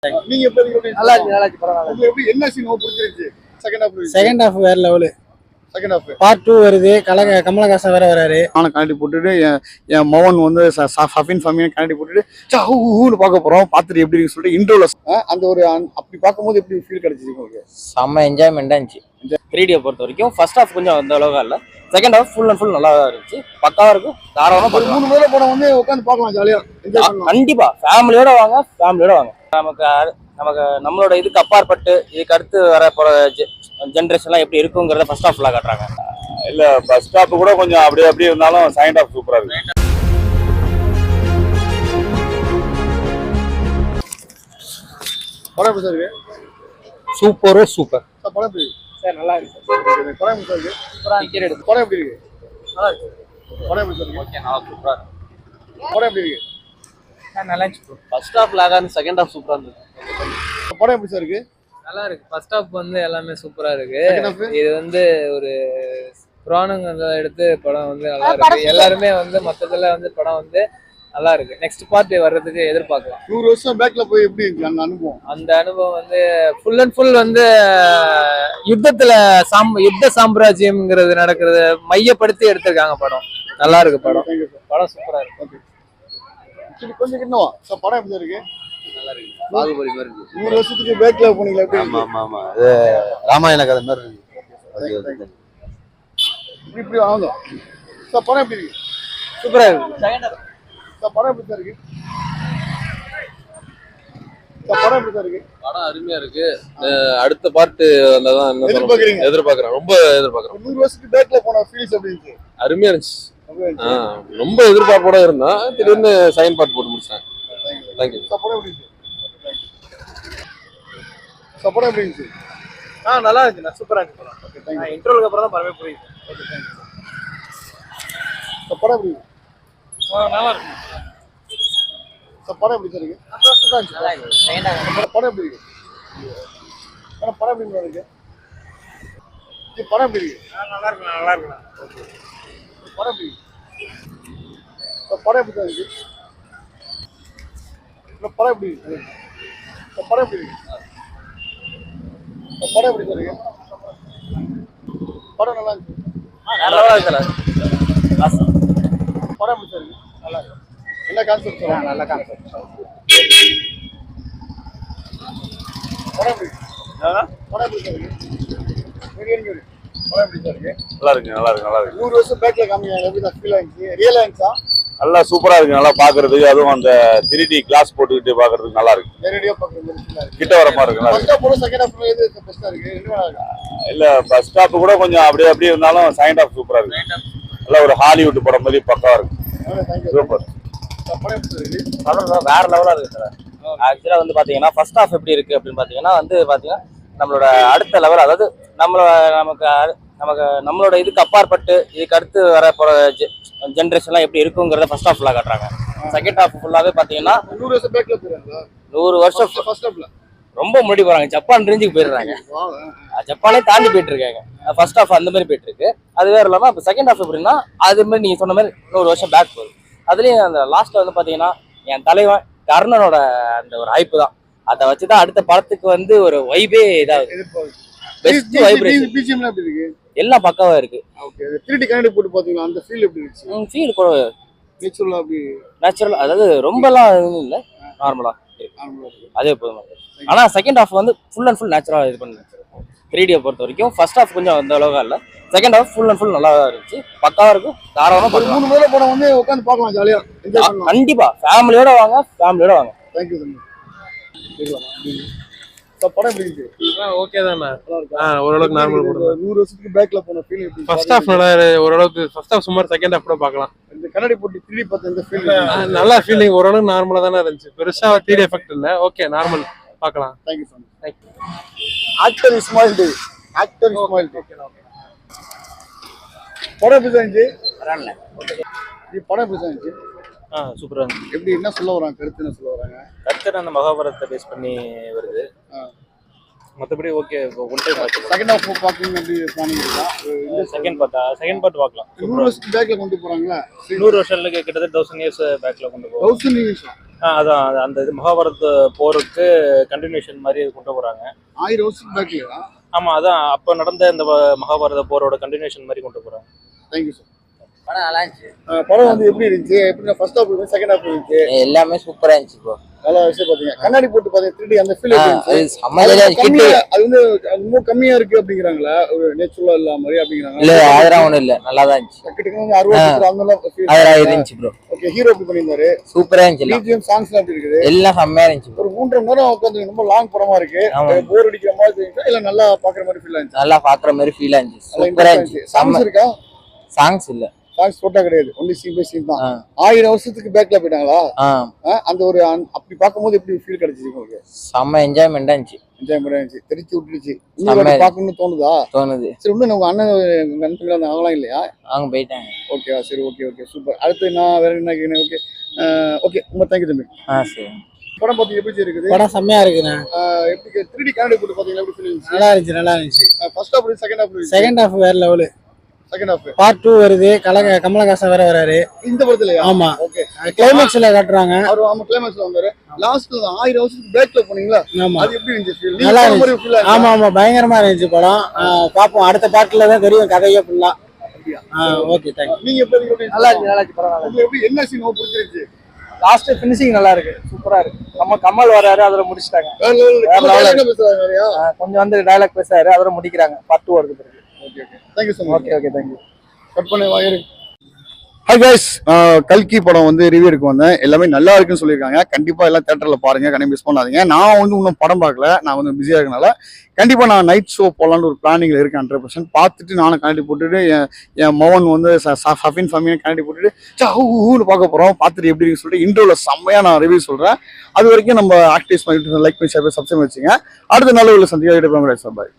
நீங்க எப்படி நல்லா இருக்கு பரவாயில்ல. உங்களுக்கு எப்படி என்ன சீன் பிடிச்சிருச்சு? செகண்ட் ஹாஃப் வேற லெவலு. செகண்ட் ஹாஃப் பார்ட் 2 வருது. கமலஹாசன் வேற வராரு. நானும் கண்ணாடி போட்டுட்டு என் மகன் வந்து சஃபின் ஃபமின் கண்ணாடி போட்டுட்டு ஊன்னு பார்க்க போறோம். பார்த்துட்டு எப்படி இருக்குன்னு சொல்லிட்டு இன்ட்ரோல அந்த ஒரு அப்படி பார்க்கும்போது எப்படி ஃபீல் கிடைச்சிச்சு உங்களுக்கு? செம்ம என்ஜாய்மெண்டா இருந்துச்சு. 3D பொறுத்த வரைக்கும் ஃபர்ஸ்ட் ஹாஃப் கொஞ்சம் அந்த அளவுக்கு இல்ல, second half full and full நல்லா இருந்துச்சு. பக்காவா இருக்கும். தாராளமா ஒரு 3 முறை படம் வந்து உட்காந்து பார்க்கலாம், ஜாலியா என்ஜாய் பண்ணலாம். கண்டிப்பா ஃபேமிலியோட வாங்க, ஃபேமிலியோட வாங்க. நமக்கு நம்மளோட இதுக்கு அப்பாற்பட்டு இதுக்கு அடுத்து வர போற ஜென்ரேஷன்லாம் எப்படி இருக்குங்கிறத ஃபர்ஸ்ட் ஹாஃப்ல காட்டுறாங்க. இல்ல பஸ் ஸ்டாப் கூட கொஞ்சம் அப்படி இருந்தாலும் செகண்ட் ஹாஃப் சூப்பரா இருக்கு. படம் எப்படி சார் இருக்கு? சூப்பரோ சூப்பர் படம் எப்படி சார் நல்லா இருக்கு. படம் எப்படி சார் இருக்கு? படம் எப்படி இருக்கு? நல்லா இருக்கு. படம் எப்படி சார் இருக்கு? ஓகே, நல்லா சூப்பரா இருக்கு. படம் எப்படி இருக்கு? நல்லா இருந்துச்சு. ஃபர்ஸ்ட் ஹாஃப் லாகா இருந்து செகண்ட் ஹாஃப் சூப்பரா இருந்துச்சு. படம் எப்படி சார் இருக்கு? நல்லா இருக்கு. ஃபர்ஸ்ட் ஹாஃப் வந்து எல்லாமே சூப்பரா இருக்கு. இது வந்து ஒரு புராணங்களை எடுத்து படம் வந்து நல்லா இருக்கு. எல்லாருமே வந்து மொத்தத்துல வந்து படம் வந்து நல்லா இருக்கு. நெக்ஸ்ட் பார்ட் வர்றதுக்கு எதிர்பார்க்கலாம். 100 வருஷம் பேக்ல போய் எப்படி இருக்கு அந்த அனுபவம்? அந்த அனுபவம் வந்து ஃபுல் அண்ட் ஃபுல் வந்து யுத்தத்துல யுத்த சாம்ராஜ்யம்ங்கிறது நடக்கிறது மையப்படுத்தி எடுத்திருக்காங்க படம். நல்லா இருக்கு படம். படம் சூப்பரா இருக்கு. கொஞ்சம் கிட்டவா சார், படம் எப்படி இருக்கு? நல்லா இருக்கு. பாகுபலி மாதிரி இருக்கு. 100 வருஷத்துக்கு பேக்ல போனீங்களா? எப்படி இருக்கு? ஆமா இது ராமாயண கதை மாதிரி இருக்கு. இப்படி வாங்க சார். படம் எப்படி இருக்கு? சூப்பரா இருக்கு. செகண்ட் ஹாஃப் சார் படம் எப்படி சார் இருக்கு? சார் படம் எப்படி சார் இருக்கு? படம் அருமையா இருக்கு. அடுத்த பார்ட் எதிர்பார்க்கிறேன். ரொம்ப எதிர்பார்க்கிறேன். 100 வருஷத்துக்கு பேக்ல போன ஃபீல்ஸ் எப்படி இருக்கு? அருமையா இருந்துச்சு. ரொம்ப எதிர்பார்ப்போட இருந்தா திடீர்னு செகண்ட் பார்ட் போட்டு முடிச்சேன். தேங்க்யூ. சார் படம் எப்படி இருக்கு? சார் படம் எப்படி இருந்துச்சு? நல்லா இருக்கு. நான் சூப்பரா இருக்கு படம். Okay, thank you. இன்ட்ரோலுக்கு அப்புறம் தான் படமே புரியுது. Okay, thank you. சார் படம் எப்படி இருக்கு? நல்லா இருக்கு. சார் படம் எப்படி சார் இருக்கு? நல்லா இருக்கு. செகண்ட் ஹாஃப் படம் எப்படி இருக்கு? படம் எப்படி இருக்கு? படம் எப்படி இருக்கு? நல்லா இருக்கு. நல்லா இருக்கு. படம் எப்படி இருக்கு? படம் எப்படி சார் இருக்கு? படம் எப்படி இருக்கு? படம் எப்படி இருக்கு? படம் எப்படி சார் இருக்கு? படம் நல்லா இருக்கு. நல்லா இருக்கு. படம் எப்படி சார் இருக்கு? நல்லா இருக்கு. என்ன கான்செப்ட் சார்? நல்ல கான்செப்ட். படம் எப்படி இருக்கு? படம் எப்படி சார் இருக்கு? படம் எப்படி சார் இருக்கு? நல்லா இருக்கு. 100 வருஷம் பேக்ல காமிங்க. எப்படி தான் ஃபீல் ஆயிடுச்சு? ரியல் ஆயிடுச்சா? நல்லா சூப்பரா இருக்கு. நல்லா பாக்குறதுக்கு, அதுவும் அந்த 3D கிளாஸ் போட்டுக்கிட்டு பாக்குறதுக்கு நல்லா இருக்கு. நேரடியா பாக்குற மாதிரி ஃபீல் ஆயிடுச்சு. கிட்ட வர மாதிரி இருக்கு. நல்லா ஃபர்ஸ்ட் ஹாஃப் செகண்ட் ஹாஃப் எது பெஸ்டா இருக்கு? ரெண்டு வேணா இருக்கா? இல்ல பஸ் ஸ்டாப் கூட கொஞ்சம் அப்படி இருந்தாலும் செகண்ட் ஹாஃப் சூப்பரா இருக்கு. நல்லா ஒரு ஹாலிவுட் படம் மாதிரி பக்காவா இருக்கு. Thank you. சூப்பர். படம் எப்படி சார் இருக்கு? படம் வேற லெவலா இருக்கு சார். ஆக்சுவலா வந்து பாத்தீங்கன்னா ஃபர்ஸ்ட் ஹாஃப் எப்படி இருக்கு அப்படின்னு பாத்தீங்கன்னா நம்மளோட அடுத்த லெவல், அதாவது நம்மளோட இதுக்கு அப்பாற்பட்டு இதுக்கு அடுத்து வர போற ஜென்ரேஷன்லாம் எப்படி இருக்குங்கிறத ஃபர்ஸ்ட் ஹாஃப்ல காட்டுறாங்க. செகண்ட் ஹாஃப் ஃபுல்லாவே பாத்தீங்கன்னா 100 வருஷம் பேக்ல போறாங்க. 100 வருஷம் ஃபர்ஸ்ட் ஹாஃப்ல ரொம்ப முன்னாடி போறாங்க. ஜப்பான் ரேஞ்சுக்கு போயிடுறாங்க. ஜப்பானே தாண்டி போயிட்டு இருக்காங்க. ஃபர்ஸ்ட் ஹாஃப் அந்த மாதிரி போயிட்டு இருக்கு. அது வேற இல்லாம இப்போ செகண்ட் ஹாஃப் எப்படின்னா அது மாதிரி நீங்க சொன்ன மாதிரி 100 வருஷம் பேக் போகுது. அதுலயும் அந்த லாஸ்ட்ல வந்து பாத்தீங்கன்னா என் தலைவன் கர்ணனோட அந்த ஒரு ஹைப்பு தான். அதை வச்சுதான் அடுத்த படத்துக்கு வந்து ஒரு வைபே இதாகுது. Best vibration. பிஜிஎம் எப்படி இருக்கு? எல்லாம் பக்காவா இருக்கு. ஓகே. 3D கண்ணாடி போட்டு பாத்தீங்களா? அந்த ஃபீல் எப்படி இருந்துச்சு? ஃபீல் கூட நேச்சுரலா அப்படி நேச்சுரல், அதாவது ரொம்பலாம் இல்ல, நார்மலா அதே போதும். ஆனா செகண்ட் ஹாஃப் வந்து ஃபுல் அண்ட் ஃபுல் நேச்சுரலா இது பண்ணு. 3D பொறுத்த வரைக்கும் ஃபர்ஸ்ட் ஹாஃப் கொஞ்சம் அந்த அளவுக்கு இல்ல, second half full and full நல்லா இருந்துச்சு. பக்காவா இருக்கும். தாராளமா ஒரு 3 முறை படம் வந்து உட்காந்து பார்க்கலாம், ஜாலியா என்ஜாய் பண்ணலாம். கண்டிப்பா ஃபேமிலியோட வாங்க, ஃபேமிலியோட வாங்க. Thank you. சார் படம் எப்படி இருக்கு? ஓகே தானே. ஓரளவுக்கு நார்மல் போடுங்க. 100 வருஷத்துக்கு பேக்ல போன ஃபீல் எப்படி? ஃபர்ஸ்ட் ஹாஃப் நல்லா ஓரளவுக்கு. ஃபர்ஸ்ட் ஹாஃப் சுமார், செகண்ட் ஹாஃப் கூட பார்க்கலாம். இந்த கண்ணாடி போட்டு 3D பார்த்த இந்த ஃபீல் நல்லா ஃபீலிங். ஓரளவுக்கு நார்மலா தானே இருந்துச்சு. பெருசா 3D எஃபெக்ட் இல்ல. ஓகே, நார்மல் பார்க்கலாம். Thank you sir. Actor Ismail டே. ஆக்டர் இஸ்மாயில் டே. படம் எப்படி இருந்துச்சு? பரவாயில்ல. படம் எப்படி இருந்துச்சு? சூப்பரா இருந்துச்சு. எப்படி என்ன சொல்ல வராங்க? கருத்து என்ன சொல்ல வராங்க? கருத்து அந்த மகாபாரதத்தை பேஸ் பண்ணி வருது. மற்றபடி okay. One time watch. Second half packing எப்படி பிளானிங் இருக்கா? செகண்ட் பார்ட் பார்க்கலாம். 100 வருஷத்துக்கு பேக்ல கொண்டு போறாங்களா? 100 வருஷத்துக்கு கிட்டத்தட்ட 1000 இயர்ஸ் பேக்ல கொண்டு போறோம். 1000 இயர்ஸ் அதான் அந்த இது மகாபாரத போருக்கு கண்டினியூஷன் மாதிரி இது கொண்டு போறாங்க. 1000 வருஷத்துக்கு பேக்லையா? ஆமா, அதான் அப்ப நடந்த இந்த மகாபாரத போரோட கண்டினியூஷன் மாதிரி கொண்டு போறாங்க. Thank you sir. படம் நல்லா இருந்துச்சு. படம் வந்து எப்படி இருந்துச்சு? எப்படி ஃபர்ஸ்ட் ஹாஃப் இருந்துச்சு, செகண்ட் ஹாஃப் இருந்துச்சு? எல்லாமே சூப்பரா இருந்துச்சு ப்ரோ. நல்லா விஷயம் பாத்தீங்க. கண்ணாடி போட்டு பாத்தீங்க 3D அந்த ஃபீல் இருந்துச்சு. அது வந்து ரொம்ப கம்மியா இருக்கு அப்படிங்கறாங்களா? ஒரு நேச்சுரலா இல்ல மாதிரி அப்படிங்கறாங்க. இல்ல அதெல்லாம் ஒண்ணும் இல்ல, நல்லா தான் இருந்துச்சு. கிட்டத்தட்ட 60 அந்த மாதிரி ஃபீல். அதெல்லாம் இருந்துச்சு ப்ரோ. ஓகே, ஹீரோ எப்படி பண்ணிருந்தாரு? சூப்பரா இருந்துச்சு. பிஜிஎம் சாங்ஸ்லாம் எப்படி இருக்குது? எல்லாம் செம்மையா இருந்துச்சு. ஒரு 3.5 மணி நேரம் உட்காந்து ரொம்ப லாங் படமா இருக்கு. போர் அடிக்கிற மாதிரி இருந்துச்சு இல்ல நல்லா பாக்குற மாதிரி ஃபீல் ஆச்சு? நல்லா பாக்குற மாதிரி ஃபீல் ஆச்சு. சூப்பரா இருந்துச்சு. சாங்ஸ் இருக்கா? சாங்ஸ் இல்ல, சாங்ஸ் போட்டா கிடையாது, ஒன்லி சீன் பை சீன் தான். 1000 வருஷத்துக்கு பேக்ல போயிட்டாங்களா? அந்த ஒரு அப்படி பார்க்கும்போது எப்படி ஃபீல் கிடைச்சிச்சு உங்களுக்கு? செம்ம என்ஜாய்மெண்டா இருந்துச்சு. என்ஜாய்மெண்டா இருந்துச்சு, தெரிச்சு விட்டுருச்சு. இன்னும் பார்க்கணும்னு தோணுதா? தோணுது. சரி, இன்னும் உங்க அண்ணன் நண்பர்கள் அவங்களாம் இல்லையா? அவங்க போயிட்டாங்க. ஓகேவா? சரி, ஓகே ஓகே சூப்பர். அடுத்து நான் வேற என்ன கேட்கணும்? ஓகே ஓகே, ரொம்ப தேங்க்யூ தம்பி. சரி. படம் பார்த்து எப்படி இருக்குது? படம் செம்மையா இருக்குண்ணா. எப்படி 3D கண்ணாடி போட்டு பாத்தீங்களா? எப்படி ஃபீல் இருந்துச்சு? நல்லா இருந்துச்சு. First half second half? Second half வேற லெவலு. செகண்ட் ஹாஃப் பார்ட் 2 வருது. கமலஹாசன் வேற வராரு இந்த படத்துலயா? ஆமா. ஓகே, கிளைமேக்ஸ்ல காட்டுறாங்க. அவர் ஆமா கிளைமேக்ஸ்ல வந்தாரு. லாஸ்ட்ல 1000 வருஷத்துக்கு பேக்ல போனீங்களா? ஆமா, அது எப்படி இருந்துச்சு? நல்லா இருந்துச்சு. ஆமா ஆமா, பயங்கரமா இருந்துச்சு படம். பாப்போம், அடுத்த பார்ட்ல தான் தெரியும் கதையே ஃபுல்லா. Okay, thank you. நீங்க எப்படி? நல்லா இருக்கு படம். நல்லா உங்களுக்கு எப்படி என்ன சீன் பிடிச்சிருச்சு? லாஸ்ட் ஃபினிஷிங் நல்லா இருக்கு, சூப்பரா இருக்கு. கமல் வராரு, அதுல முடிச்சிட்டாங்க. என்ன பேசுறாங்க நிறையா? கொஞ்சம் வந்து டயலாக் பேசுறாரு, அதுல முடிக்கிறாங்க. பார்ட் 2 வருது பிறகு. Okay okay, thank you so much. Okay okay, thank you. Cut பண்ணி வாங்க. ஹாய் கைஸ், கல்கி படம் வந்து ரிவ்யூ எடுக்க வந்தேன். எல்லாமே நல்லா இருக்குன்னு சொல்லியிருக்காங்க. கண்டிப்பா எல்லாம் தியேட்டர்ல பாருங்க, கண்டிப்பா மிஸ் பண்ணாதீங்க. நான் வந்து இன்னும் படம் பார்க்கல, நான் வந்து பிஸியா இருக்கனால கண்டிப்பா நான் நைட் ஷோ போகலான்னு ஒரு பிளானிங்ல இருக்கேன். 100% பார்த்துட்டு நானும் கண்ணாடி போட்டுட்டு என் மோகன் வந்து சஃபின் ஃபமியும் கண்ணாடி போட்டுட்டு ஊன்னு பார்க்க போறோம். பார்த்துட்டு எப்படி இருக்குன்னு சொல்லிட்டு இன்ட்ரோல செம்மையா நான் ரிவ்யூ சொல்றேன். அது வரைக்கும் நம்ம ஆக்டிவ்ஸ் பண்ணிட்டு லைக் பண்ணி ஷேர் பண்ணி சப்ஸ்கிரைப் வச்சுங்க. அடுத்த நல்ல உள்ள சந்திக்க பாய்.